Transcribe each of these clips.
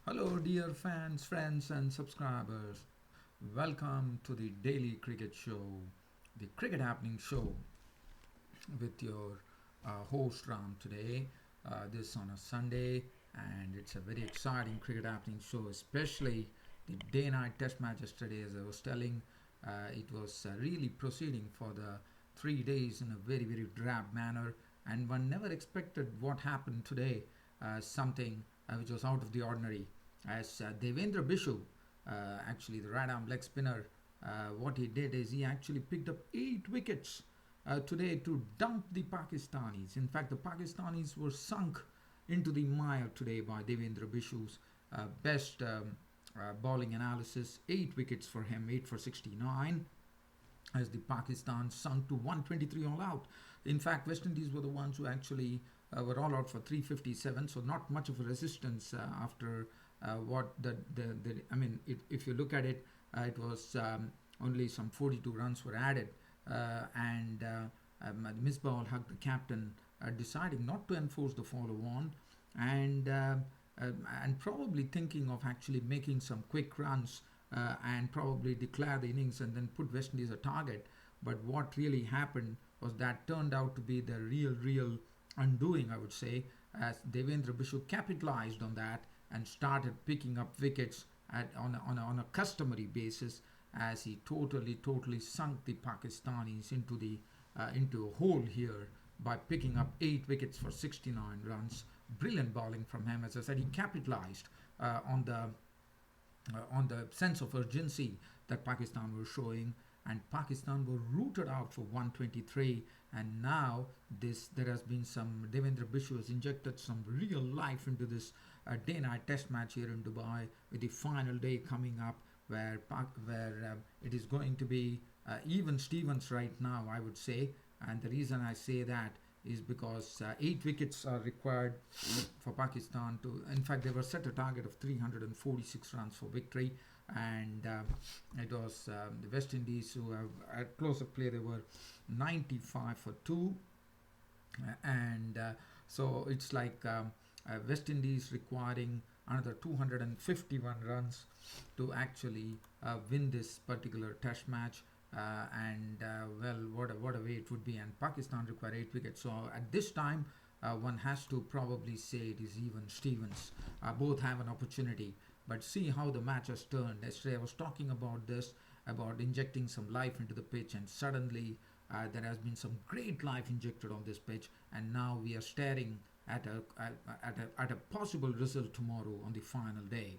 Hello, dear fans, friends, and subscribers. Welcome to the Daily Cricket Show, the Cricket Happening Show, with your host Ram today. This on a Sunday, and it's a very exciting Cricket Happening Show, especially the day-night Test match yesterday. As I was telling, it was really proceeding for the 3 days in a very drab manner, and one never expected what happened today. Something which was out of the ordinary as Devendra Bishoo, actually the right arm leg spinner, what he did is he actually picked up 8 wickets today to dump the Pakistanis. In fact, the Pakistanis were sunk into the mire today by Devendra Bishoo's best bowling analysis. 8 wickets for him, 8 for 69 as the Pakistan sunk to 123 all out. In fact, West Indies were the ones who actually were all out for 357, so not much of a resistance after what I mean, if you look at it, it was only some 42 runs were added, and Misbah hugged the captain, deciding not to enforce the follow on, and and probably thinking of actually making some quick runs and probably declare the innings and then put West Indies a target. But what really happened was that turned out to be the real undoing, I would say, as Devendra Bishoo capitalized on that and started picking up wickets on a customary basis as he totally sunk the Pakistanis into a hole here by picking up 8 wickets for 69 runs. Brilliant bowling from him. As I said, he capitalized on the sense of urgency that Pakistan was showing, and Pakistan were rooted out for 123. And now this there has been some Devendra Bishoo has injected some real life into this day-night Test match here in Dubai, with the final day coming up, where it is going to be even Stevens right now, I would say. And the reason I say that is because 8 wickets are required for Pakistan to. In fact, they were set a target of 346 runs for victory, and it was the West Indies who have at close of play they were 95 for two, and so it's like West Indies requiring another 251 runs to actually win this particular Test match. And well, what a way it would be. And Pakistan require 8 wickets. So at this time, one has to probably say it is even Stevens. Both have an opportunity, but see how the match has turned. Yesterday, I was talking about this, about injecting some life into the pitch, and suddenly there has been some great life injected on this pitch, and now we are staring at a possible result tomorrow on the final day.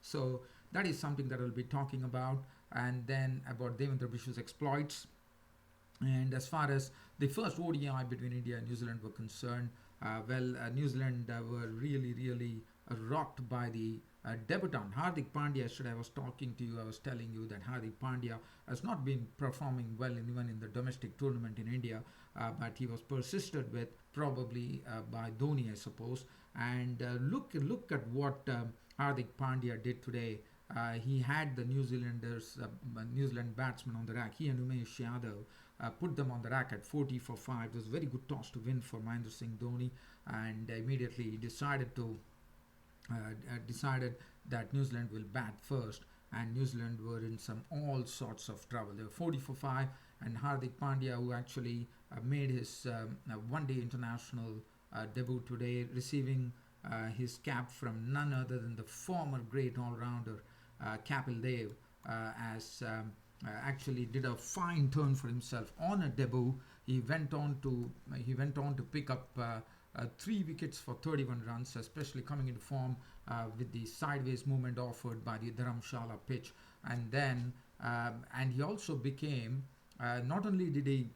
So that is something that I'll be talking about, and then about Devendra Bishoo's exploits. And as far as the first ODI between India and New Zealand were concerned, New Zealand were really rocked by the debutant Hardik Pandya. Yesterday, I was talking to you, I was telling you that Hardik Pandya has not been performing well even in the domestic tournament in India, but he was persisted with probably by Dhoni, I suppose. And look at what Hardik Pandya did today. He had the New Zealand batsmen on the rack. He and Umesh Yadav put them on the rack at 40 for 5. It was a very good toss to win for Mahendra Singh Dhoni, and immediately he decided that New Zealand will bat first, and New Zealand were in some all sorts of trouble. They were 40 for 5, and Hardik Pandya, who actually made his one-day international debut today, receiving his cap from none other than the former great all-rounder Kapil Dev, as actually did a fine turn for himself on a debut. He went on to pick up 3 wickets for 31 runs, especially coming into form with the sideways movement offered by the Dharamshala pitch, and he also became not only did he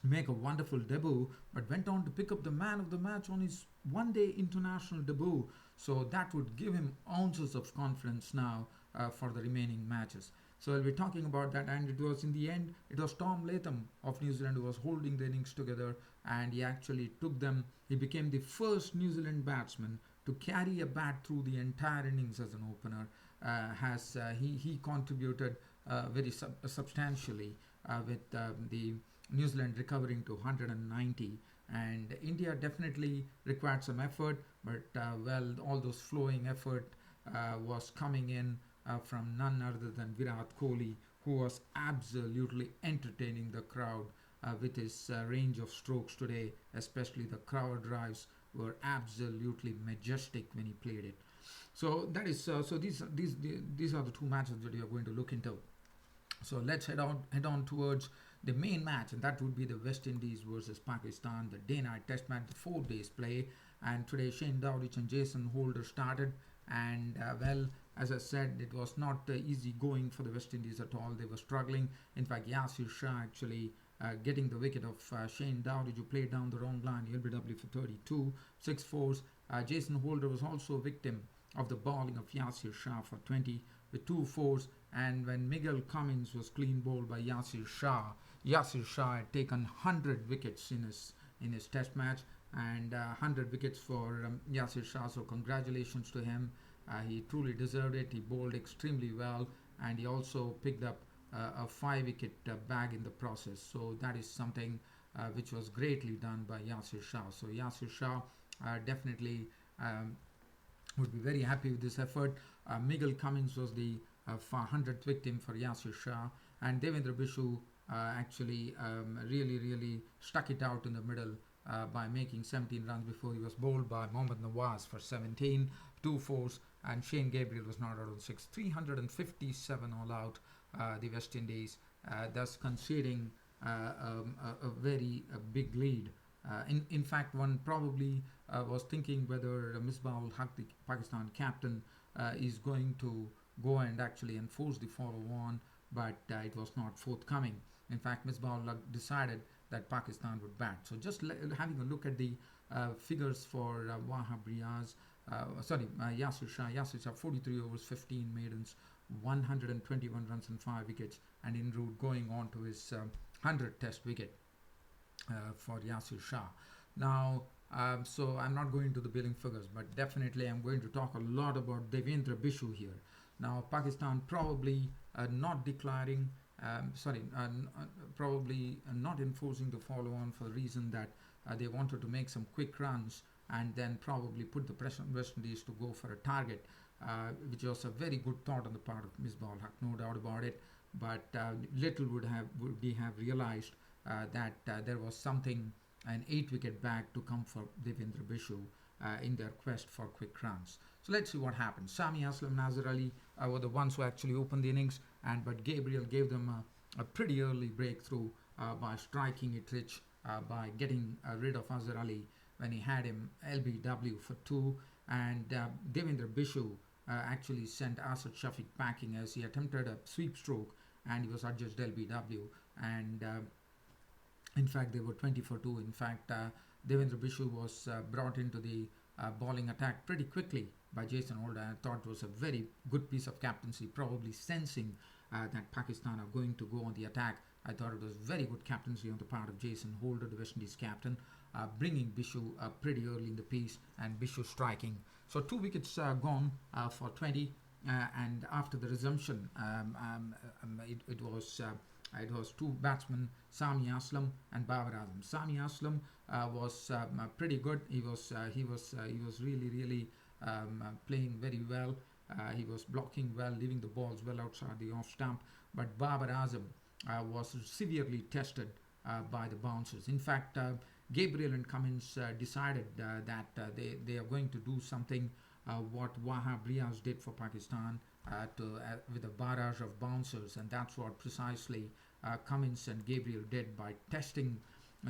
make a wonderful debut, but went on to pick up the man of the match on his one day international debut. So that would give him ounces of confidence now for the remaining matches. So we'll be talking about that, and it was in the end, it was Tom Latham of New Zealand who was holding the innings together, and he actually took them. He became the first New Zealand batsman to carry a bat through the entire innings as an opener. Has he contributed substantially with the New Zealand recovering to 190, and India definitely required some effort, but all those flowing effort was coming in from none other than Virat Kohli, who was absolutely entertaining the crowd with his range of strokes today, especially the cover drives were absolutely majestic when he played it. So that is so these are the two matches that we are going to look into. So let's head on towards the main match, and that would be the West Indies versus Pakistan, the day-night test match, the 4 days play. And today Shane Dowditch and Jason Holder started, and well, as I said, it was not easy going for the West Indies at all. They were struggling. In fact, Yasir Shah actually getting the wicket of Shane Dowditch, who played down the wrong line, LBW for 32, 6 fours. Jason Holder was also a victim of the bowling of Yasir Shah for 20 with 2 fours. And when Miguel Cummins was clean bowled by Yasir Shah had taken 100 wickets in his test match, and 100 wickets for Yasir Shah. So congratulations to him. He truly deserved it. He bowled extremely well, and he also picked up a 5 wicket bag in the process. So that is something which was greatly done by Yasir Shah. So Yasir Shah definitely would be very happy with this effort. Miguel Cummins was the 100th victim for Yasir Shah, and Devendra Bishoo actually really stuck it out in the middle by making 17 runs before he was bowled by Mohammad Nawaz for 17, 2 fours, and Shane Gabriel was not out on 6. 357 all out, the West Indies, thus conceding a very big lead. In fact, one probably was thinking whether Misbah-ul Haq, the Pakistan captain, is going to go and actually enforce the follow-on, but it was not forthcoming. In fact, Misbah-ul Haq decided that Pakistan would bat. So just having a look at the figures for Yasir Shah. Yasir Shah, 43 overs, 15 maidens, 121 runs and 5 wickets, and en route going on to his 100th test wicket for Yasir Shah. Now, so I'm not going to the billing figures, but definitely I'm going to talk a lot about Devendra Bishoo here. Now, Pakistan probably not declaring, probably not enforcing the follow-on for the reason that they wanted to make some quick runs and then probably put the pressure on West Indies to go for a target, which was a very good thought on the part of Misbah-ul Haq, no doubt about it. But little would we have realized that there was something, an 8-wicket bag to come for Devendra Bishoo in their quest for quick runs. So let's see what happens. Sami Aslam, Nazir Ali were the ones who actually opened the innings, but Gabriel gave them a pretty early breakthrough by striking it rich, by getting rid of Azhar Ali when he had him LBW for 2, and Devendra Bishoo actually sent Asad Shafiq packing as he attempted a sweep stroke and he was adjudged LBW, and in fact they were 20 for 2. In fact, Devendra Bishoo was brought into the bowling attack pretty quickly by Jason Holder. I thought it was a very good piece of captaincy, probably sensing that Pakistan are going to go on the attack. I thought it was very good captaincy on the part of Jason Holder, the West Indies captain, bringing Bishoo pretty early in the piece, and Bishoo striking. So 2 wickets gone for 20, and after the resumption, it was 2 batsmen, Sami Aslam and Babar Azam. Sami Aslam was pretty good. He was really playing very well. He was blocking well, leaving the balls well outside the off stump. But Babar Azam was severely tested by the bouncers. In fact, Gabriel and Cummins decided that they are going to do something what Wahab Riaz did for Pakistan with a barrage of bouncers, and that's what precisely Cummins and Gabriel did by testing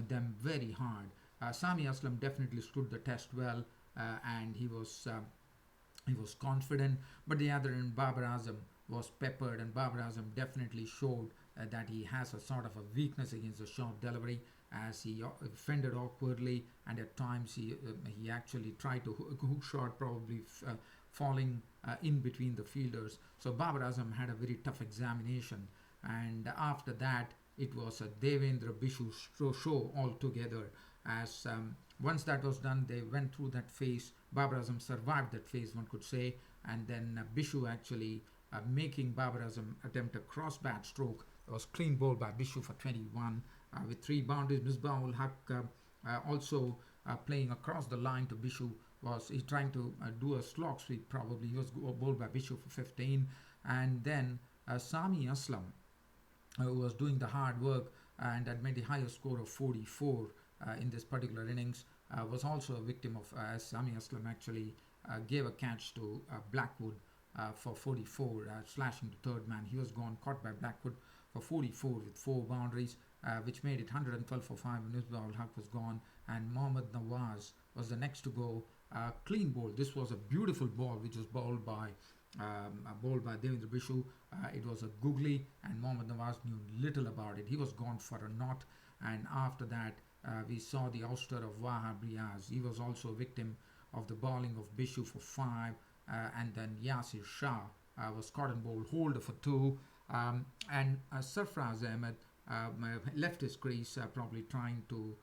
them very hard. Sami Aslam definitely stood the test well, and he was confident, but the other end, Babar Azam, was peppered, and Babar Azam definitely showed that he has a sort of a weakness against the short delivery, as he fended awkwardly, and at times he actually tried to hook shot, probably falling in between the fielders. So Babar Azam had a very tough examination, and after that it was a Devendra Bishoo show altogether, as once that was done, they went through that phase. Babar Azam survived that phase, one could say, and then Bishoo actually making Babar Azam attempt a cross bat stroke. It was clean bowled by Bishoo for 21 with 3 boundaries. Misbah-ul Haq also playing across the line to Bishoo was he trying to do a slog sweep probably. He was bowled by Bishoo for 15, and then Sami Aslam, who was doing the hard work and had made the highest score of 44 in this particular innings, was also a victim of Sami Aslam actually gave a catch to Blackwood for 44, slashing the third man. He was gone, caught by Blackwood for 44 with 4 boundaries, which made it 112 for 5 when Misbah ul Haq was gone, and Mohammad Nawaz was the next to go. Clean ball. This was a beautiful ball which was bowled by Devendra Bishoo. It was a googly, and Mohammad Nawaz knew little about it. He was gone for a knot, and after that, we saw the ouster of Wahab Riaz. He was also a victim of the bowling of Bishoo for 5, and then Yasir Shah was caught and bowled holder for 2, and Sarfraz Ahmed left his crease, probably trying to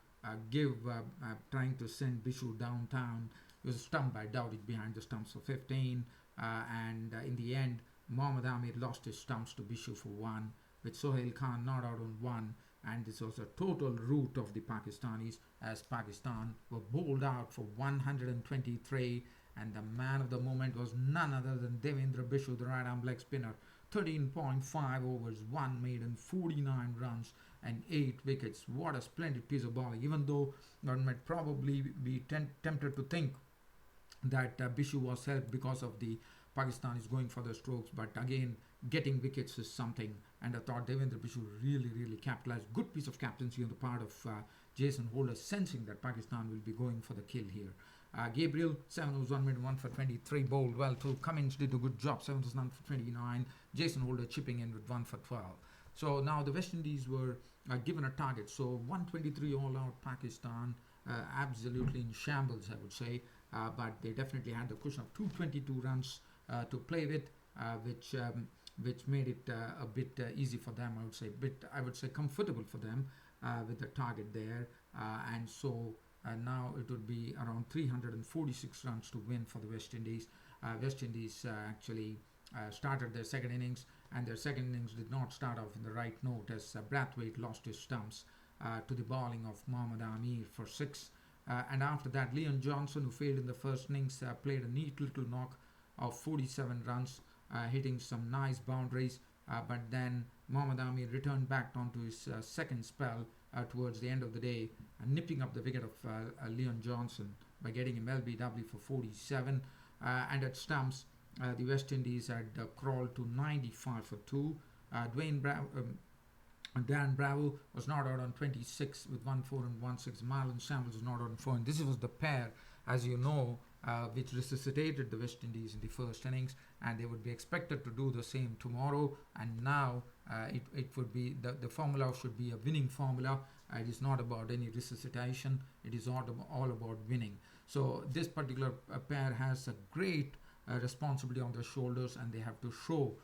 send Bishoo downtown. He was stumped by Dowdy behind the stumps for 15, and in the end, Mohammad Amir lost his stumps to Bishoo for 1, with Sohail Khan not out on 1, and this was a total rout of the Pakistanis, as Pakistan were bowled out for 123, and the man of the moment was none other than Devendra Bishoo, the right arm leg spinner. 13.5 overs, 1 maiden, 49 runs and 8 wickets. What a splendid piece of bowling, even though one might probably be tempted to think that Bishoo was helped because of the Pakistanis going for the strokes, but again, getting wickets is something, and I thought Devendra Bishoo really capitalized. Good piece of captaincy on the part of Jason Holder, sensing that Pakistan will be going for the kill here. Gabriel, 7 overs, 1 minute, 1 for 23, bowled well too. Cummins did a good job, 7 overs, none for 29. Jason Holder chipping in with 1 for 12. So now the West Indies were given a target. So 123 all out Pakistan, absolutely in shambles, I would say. But they definitely had the cushion of 222 runs to play with, which made it a bit easy for them. I would say comfortable for them with the target there, and so now it would be around 346 runs to win for the West Indies. West Indies actually started their second innings, and their second innings did not start off in the right note, as Brathwaite lost his stumps to the bowling of Mohammad Amir for 6. And after that, Leon Johnson, who failed in the first innings, played a neat little knock of 47 runs, hitting some nice boundaries. But then Mohammad Amir returned back onto his second spell towards the end of the day, nipping up the wicket of Leon Johnson by getting him LBW for 47. And at stumps, the West Indies had crawled to 95 for 2. Dan Bravo was not out on 26 with 1-4 and 1-6. Marlon Samuels was not out on 4. And this was the pair, as you know, which resuscitated the West Indies in the first innings, and they would be expected to do the same tomorrow. And now it would be the formula should be a winning formula. It is not about any resuscitation. It is all about winning. So this particular pair has a great responsibility on their shoulders, and they have to show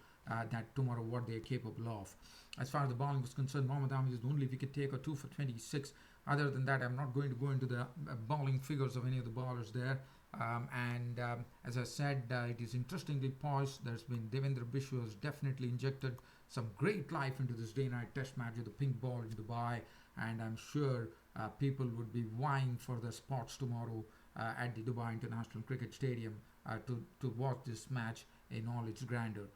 that tomorrow what they are capable of. As far as the bowling is concerned, Mohammad Amir is the only wicket taker, 2 for 26. Other than that, I'm not going to go into the bowling figures of any of the bowlers there. As I said, it is interestingly poised. There's been Devendra Bishoo has definitely injected some great life into this day-night test match with the pink ball in Dubai, and I'm sure people would be vying for their spots tomorrow at the Dubai International Cricket Stadium to watch this match in all its grandeur.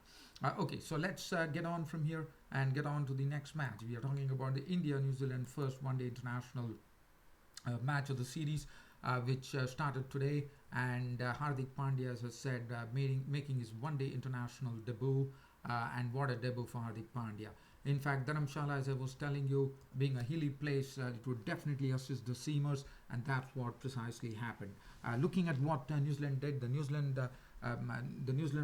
Okay, so let's get on from here and get on to the next match. We are talking about the India-New Zealand first one-day international match of the series, which started today, and Hardik Pandya, as I said, making his one-day international debut, and what a debut for Hardik Pandya. In fact, Dharamshala, as I was telling you, being a hilly place, it would definitely assist the seamers, and that's what precisely happened. Looking at what New Zealand did, the New Zealand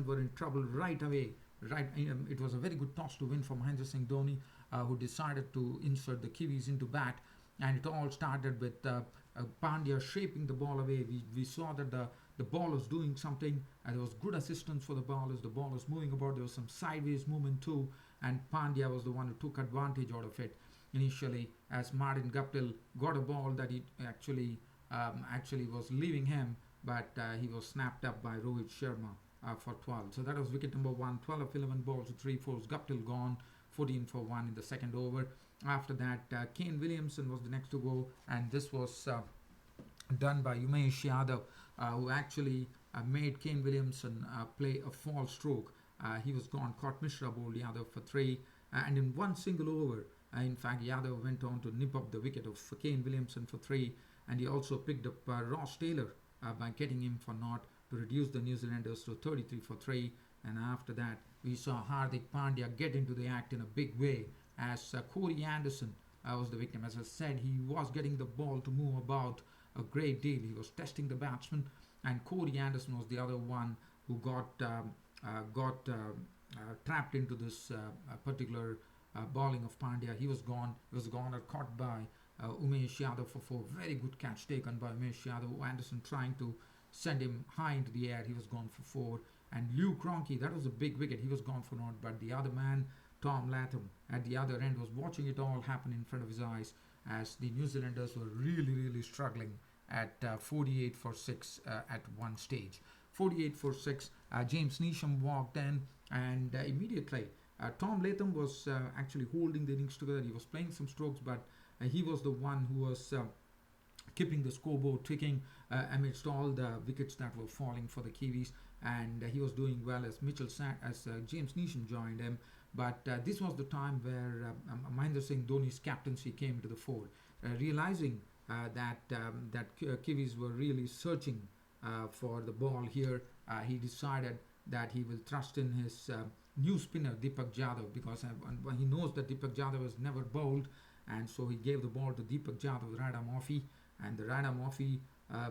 were in trouble right away. It was a very good toss to win from Mahendra Singh Dhoni, who decided to insert the Kiwis into bat, and it all started with Pandya shaping the ball away. We saw that the ball was doing something, and there was good assistance for the bowlers. The ball was moving about. There was some sideways movement too, and Pandya was the one who took advantage out of it initially, as Martin Guptill got a ball that he actually was leaving him, but he was snapped up by Rohit Sharma for 12. So that was wicket number 1. 12 of 11 balls to 3 fours. Guptill gone, 14 for 1 in the second over. After that, Kane Williamson was the next to go, and this was done by Umesh Yadav, who actually made Kane Williamson play a false stroke. He was gone, caught Mishra bowled Yadav for 3, and in one single over, in fact, Yadav went on to nip up the wicket of Kane Williamson for 3, and he also picked up Ross Taylor by getting him for naught to reduce the New Zealanders to 33 for 3. And after that, we saw Hardik Pandya get into the act in a big way as Corey Anderson was the victim. As I said, he was getting the ball to move about a great deal. He was testing the batsman, and Corey Anderson was the other one who got trapped into this particular bowling of Pandya. He was gone. He was gone or caught by Umesh Yadav for 4. Very good catch taken by Umesh Yadav. Anderson trying to send him high into the air. He was gone for 4. And Luke Ronchi, that was a big wicket. He was gone for naught. But the other man, Tom Latham, at the other end was watching it all happen in front of his eyes as the New Zealanders were really struggling at 48 for 6 at one stage. 48 for 6, James Neesham walked in, and immediately Tom Latham was actually holding the innings together. He was playing some strokes, but he was the one who was keeping the scoreboard ticking amidst all the wickets that were falling for the Kiwis, and he was doing well as James Neesham joined him. But this was the time where Mahendra Singh Dhoni's captaincy came to the fore, realizing that Kiwis were really searching for the ball here. He decided that he will thrust in his new spinner Deepak Jadhav, because he knows that Deepak Jadhav has never bowled, and so he gave the ball to Deepak Jadhav, the Rada Murphy, and the Rada Murphy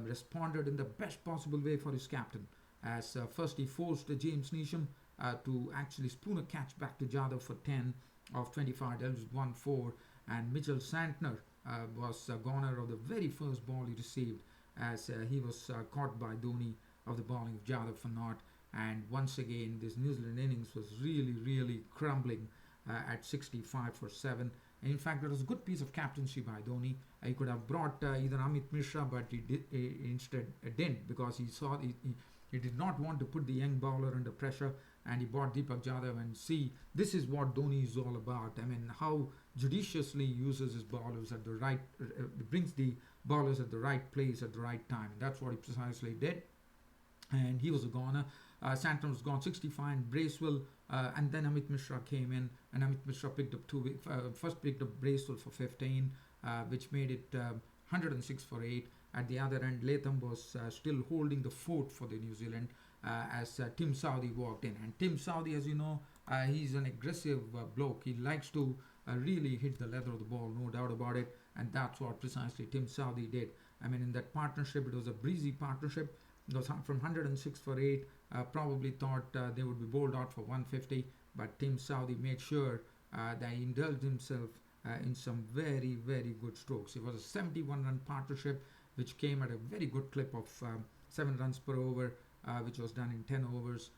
responded in the best possible way for his captain, as first he forced James Neesham to actually spoon a catch back to Jadhav for 10 of 25. That was 1-4, and Mitchell Santner was goner of the very first ball he received, as he was caught by Dhoni of the bowling of Jadhav for naught. And once again, this New Zealand innings was really crumbling at 65 for 7. And in fact, it was a good piece of captaincy by Dhoni. He could have brought either Amit Mishra, but he instead didn't, because he did not want to put the young bowler under pressure, and he brought Deepak Jadhav. And see, this is what Dhoni is all about. I mean, how judiciously he uses his bowlers at the right, brings the bowlers at the right place at the right time. And that's what he precisely did. And he was a goner. Santner was gone 65, and Bracewell, and then Amit Mishra came in, and Amit Mishra picked up first picked up Bracewell for 15, which made it 106 for 8. At the other end, Latham was still holding the fort for the New Zealand as Tim Southee walked in. And Tim Southee, as you know, he's an aggressive bloke. He likes to really hit the leather of the ball, no doubt about it, and that's what precisely Tim Southee did. I mean, in that partnership, it was a breezy partnership. It was from 106 for 8, probably thought they would be bowled out for 150, but Tim Southee made sure that he indulged himself in some very good strokes. It was a 71-run partnership, which came at a very good clip of 7 runs per over, which was done in 10 overs.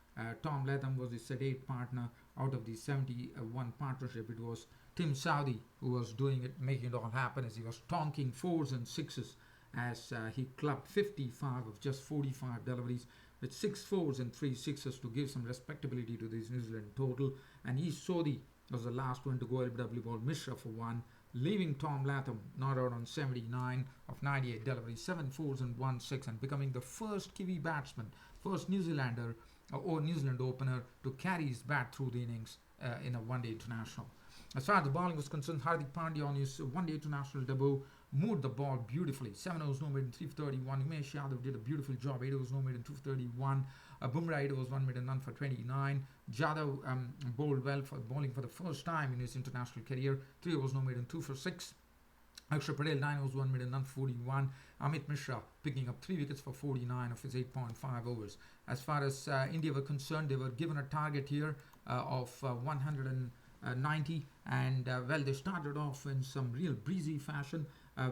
Tom Latham was the sedate partner. Out of the 71 partnership, it was Tim Southee who was doing it, making it all happen, as he was tonking 4s and 6s, as he clubbed 55 of just 45 deliveries, with 6 4s and 3 6s to give some respectability to this New Zealand total. And Sodhi was the last one to go LBW ball Mishra for 1, leaving Tom Latham not out on 79 of 98 deliveries, 7 4s and 1 6, and becoming the first Kiwi batsman, first New Zealander or New Zealand opener to carry his bat through the innings in a one-day international. As far as the bowling was concerned, Hardik Pandya on his one-day international debut moved the ball beautifully. 7 overs no made in 3 for 31. Umesh Yadav did a beautiful job. 8 overs no made in 2 for 31. Bumrah 8 overs 1 made and none for 29. Jadhav bowled well for bowling for the first time in his international career. 3 overs no made in 2 for 6. Akshar Patel 9 overs 1 made and none for 41. Amit Mishra picking up 3 wickets for 49 of his 8.5 overs. As far as India were concerned, they were given a target here of 190, and well, they started off in some real breezy fashion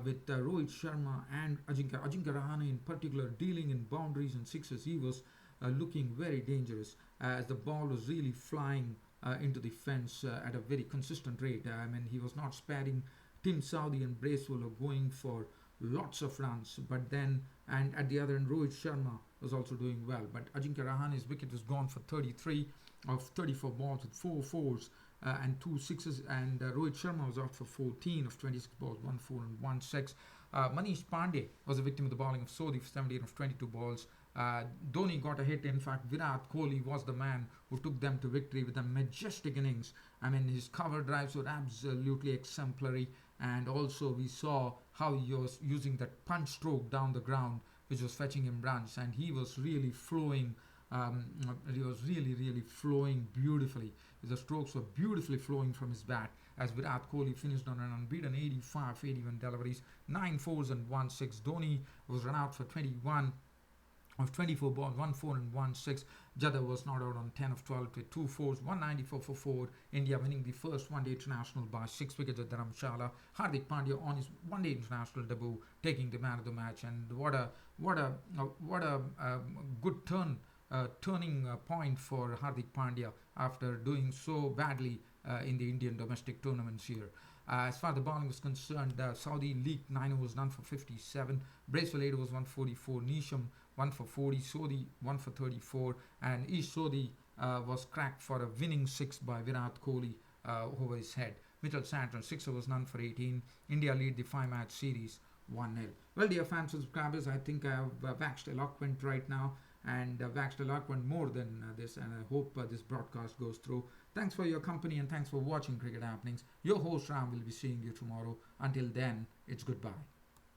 with Rohit Sharma and Ajinkya Rahane in particular dealing in boundaries and sixes. He was looking very dangerous as the ball was really flying into the fence at a very consistent rate. I mean, he was not sparing. Tim Southee and Bracewell are going for lots of runs, but then, and at the other end, Rohit Sharma was also doing well, but Ajinkya Rahane's wicket was gone for 33 of 34 balls with 4 4s and 2 6s, and Rohit Sharma was out for 14 of 26 balls, 1 4 and 1 6. Manish Pandey was a victim of the bowling of Sodhi for 17 of 22 balls. Dhoni got a hit. In fact, Virat Kohli was the man who took them to victory with a majestic innings. I mean, his cover drives were absolutely exemplary. And also, we saw how he was using that punch stroke down the ground, which was fetching him runs. And he was really flowing. He was really flowing beautifully. The strokes were beautifully flowing from his bat as Virat Kohli finished on an unbeaten 85 81 deliveries, 9 fours and 1 6. Dhoni was run out for 21 of 24 balls, 1 4 and 1 6. Jadhav was not out on 10 of 12 with 2 fours, 194 for 4. India winning the first one day international by 6 wickets at Dharamshala. Hardik Pandya on his one day international debut, taking the man of the match. And what a good turning point for Hardik Pandya after doing so badly in the Indian domestic tournaments here. As far as the bowling was concerned, Saudi leaked 9 overs, none for 57. Bracewell 8 overs, 144. Nisham 1 for 40. Sodhi 1 for 34. And Ish Sodhi was cracked for a winning 6 by Virat Kohli over his head. Mitchell Santner 6 overs, none for 18. India lead the 5-match series 1-0. Well, dear fans and subscribers, I think I have waxed eloquent right now and waxed eloquent more than this, and I hope this broadcast goes through. Thanks for your company and thanks for watching Cricket Happenings. Your host Ram will be seeing you tomorrow. Until then, it's goodbye.